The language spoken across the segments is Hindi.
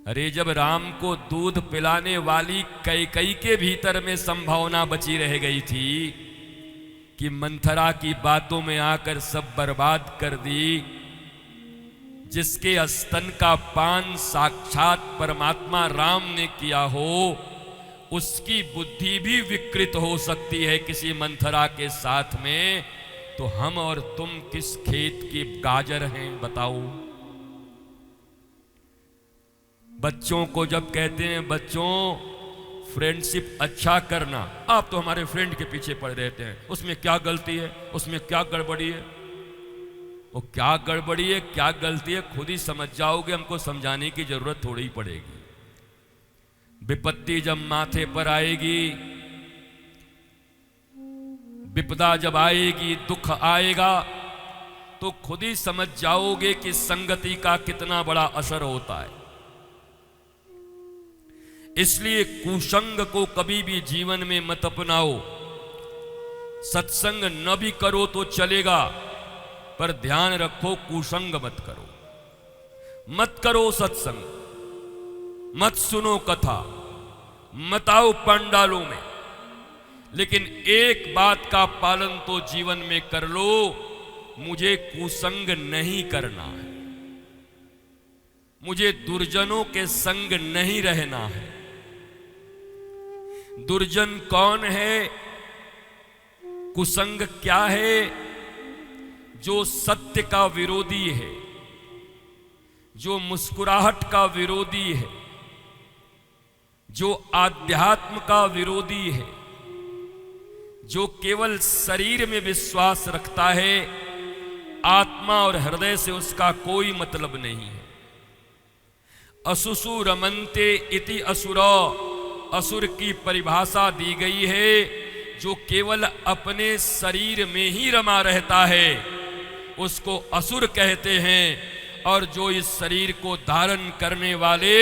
अरे जब राम को दूध पिलाने वाली कैकई के भीतर में संभावना बची रह गई थी कि मंथरा की बातों में आकर सब बर्बाद कर दी, जिसके स्तन का पान साक्षात परमात्मा राम ने किया हो, उसकी बुद्धि भी विकृत हो सकती है किसी मंथरा के साथ में, तो हम और तुम किस खेत के गाजर हैं बताओ। बच्चों को जब कहते हैं बच्चों फ्रेंडशिप अच्छा करना, आप तो हमारे फ्रेंड के पीछे पड़ रहते हैं, उसमें क्या गलती है, उसमें क्या गड़बड़ी है। वो क्या गड़बड़ी है क्या गलती है खुद ही समझ जाओगे, हमको समझाने की जरूरत थोड़ी ही पड़ेगी। विपत्ति जब माथे पर आएगी, विपदा जब आएगी, दुख आएगा, तो खुद ही समझ जाओगे कि संगति का कितना बड़ा असर होता है। इसलिए कुसंग को कभी भी जीवन में मत अपनाओ। सत्संग न भी करो तो चलेगा, पर ध्यान रखो कुसंग मत करो। मत करो सत्संग, मत सुनो कथा, मत आओ पंडालों में, लेकिन एक बात का पालन तो जीवन में कर लो, मुझे कुसंग नहीं करना है, मुझे दुर्जनों के संग नहीं रहना है। दुर्जन कौन है, कुसंग क्या है? जो सत्य का विरोधी है, जो मुस्कुराहट का विरोधी है, जो आध्यात्म का विरोधी है, जो केवल शरीर में विश्वास रखता है, आत्मा और हृदय से उसका कोई मतलब नहीं है। असुसु रमन्ते इति असुरा, असुर की परिभाषा दी गई है जो केवल अपने शरीर में ही रमा रहता है, उसको असुर कहते हैं। और जो इस शरीर को धारण करने वाले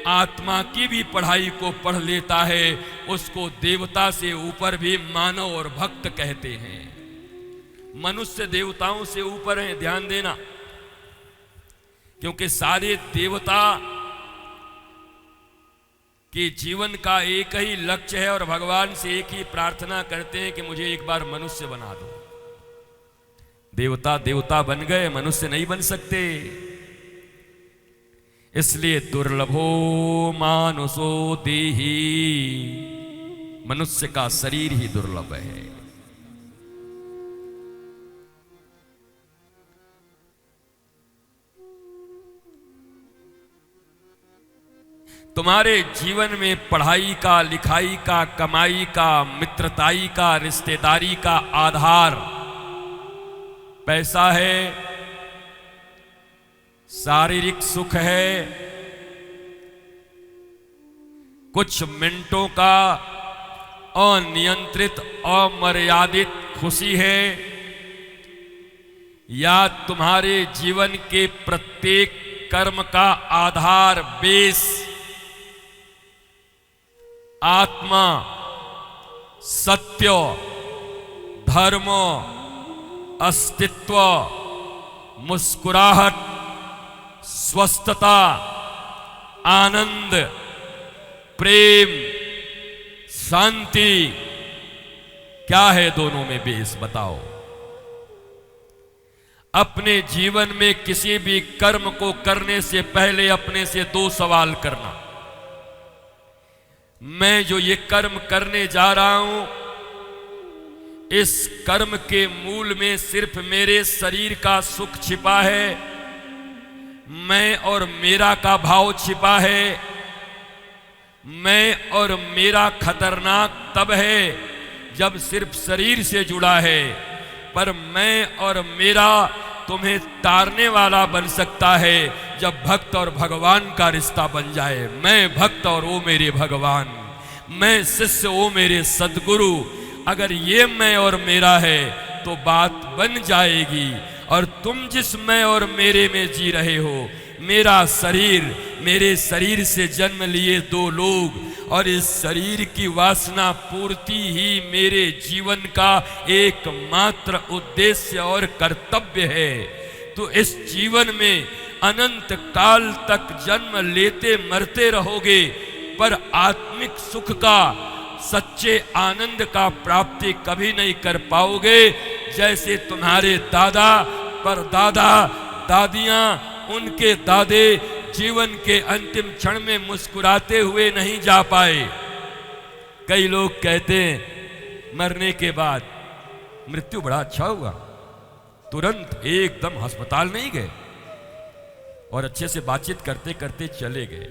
आत्मा की भी पढ़ाई को पढ़ लेता है, उसको देवता से ऊपर भी मानव और भक्त कहते हैं। मनुष्य देवताओं से ऊपर है, ध्यान देना, क्योंकि सारे देवता कि जीवन का एक ही लक्ष्य है और भगवान से एक ही प्रार्थना करते हैं कि मुझे एक बार मनुष्य बना दो। देवता देवता बन गए, मनुष्य नहीं बन सकते। इसलिए दुर्लभो मानुषो देही, मनुष्य का शरीर ही दुर्लभ है। तुम्हारे जीवन में पढ़ाई का, लिखाई का, कमाई का, मित्रताई का, रिश्तेदारी का आधार पैसा है, शारीरिक सुख है, कुछ मिनटों का अनियंत्रित अमर्यादित खुशी है, या तुम्हारे जीवन के प्रत्येक कर्म का आधार बेस आत्मा, सत्य, धर्म, अस्तित्व, मुस्कुराहट, स्वस्थता, आनंद, प्रेम, शांति, क्या है दोनों में बेस बताओ। अपने जीवन में किसी भी कर्म को करने से पहले अपने से दो सवाल करना। मैं जो ये कर्म करने जा रहा हूं, इस कर्म के मूल में सिर्फ मेरे शरीर का सुख छिपा है, मैं और मेरा का भाव छिपा है। मैं और मेरा खतरनाक तब है जब सिर्फ शरीर से जुड़ा है, पर मैं और मेरा तुम्हें तारने वाला बन सकता है जब भक्त और भगवान का रिश्ता बन जाए। मैं भक्त और वो मेरे भगवान, मैं शिष्य वो मेरे सद्गुरु। अगर ये मैं और मेरा है तो बात बन जाएगी। और तुम जिस मैं और मेरे में जी रहे हो, मेरा शरीर, मेरे शरीर से जन्म लिए दो लोग, और इस शरीर की वासना पूर्ति ही मेरे जीवन का एकमात्र उद्देश्य और कर्तव्य है। तो इस जीवन में अनंत काल तक जन्म लेते मरते रहोगे, पर आत्मिक सुख का, सच्चे आनंद का प्राप्ति कभी नहीं कर पाओगे। जैसे तुम्हारे दादा परदादा दादियां, उनके दादे जीवन के अंतिम क्षण में मुस्कुराते हुए नहीं जा पाए। कई लोग कहते हैं मरने के बाद मृत्यु बड़ा अच्छा हुआ, तुरंत एकदम अस्पताल नहीं गए और अच्छे से बातचीत करते करते चले गए।